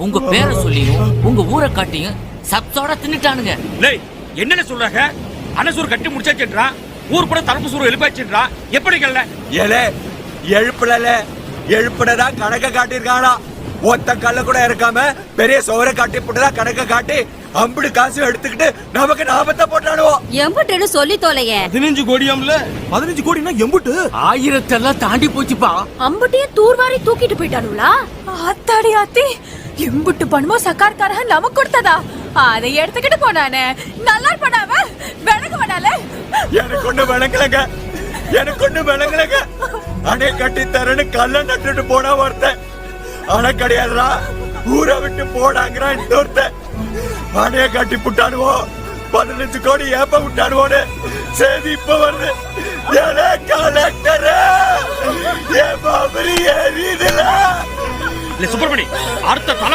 உங்க பேரை சொல்லியும் உங்க ஊரை காட்டியும் சப்சோட தின்னுட்டானுங்க. என்னன்னு சொல்றாங்க? அனசூர் கட்டி முடிச்சாச்சுன்றான், ஊர் கூட தரப்பு சூறு எழுப்பாச்சுன்றான். எப்படி கல்ல ஏலே எழுப்புடல, எழுப்புனதான் கணக்க காட்டிருக்கானா? ஒத்த கல்ல கூட இருக்காம பெரிய சோரை காட்டி போட்டுதான் கணக்க காட்டி அம்புடு காசு எடுத்துக்கிட்டு நமக்கு நாமத்தை போட்டானுவோம். எம்புட்டுன்னு சொல்லி தோலைய 15 கோடியாம்ல. 15 கோடினா எம்புட்டு? 1000 எல்லாம் தாண்டி போச்சுப்பா. அம்புட்டையும் தூர்வாரி தூக்கிட்டு போயிட்டானுங்களா? ஆத்தாடி ஆத்தி, எம்புட்டு பணமோ சர்க்கார்காரங்க நமக்கு கொடுத்ததா? அதை எடுத்துக்கிட்டு போனானே, நல்லா இருப்பானாவ? விளங்க வேணால? எனக்கு ஒண்ணு விளங்கலங்க, எனக்கு ஒண்ணு விளங்கலங்க. அணை கட்டி தரன்னு கல்ல நட்டுட்டு போனா ஒருத்தன், அணை கிடையாதுடா ஊரை விட்டு போடாங்கிறான் இன்னொருத்தன். அணைய கட்டி புட்டானுவோ 15 கோடி ஏப்ப விட்டானுவோன்னு செய்தி இப்ப வருது. கலெக்டர் எரியுதுல சுப்பிரமணி அடுத்த தலை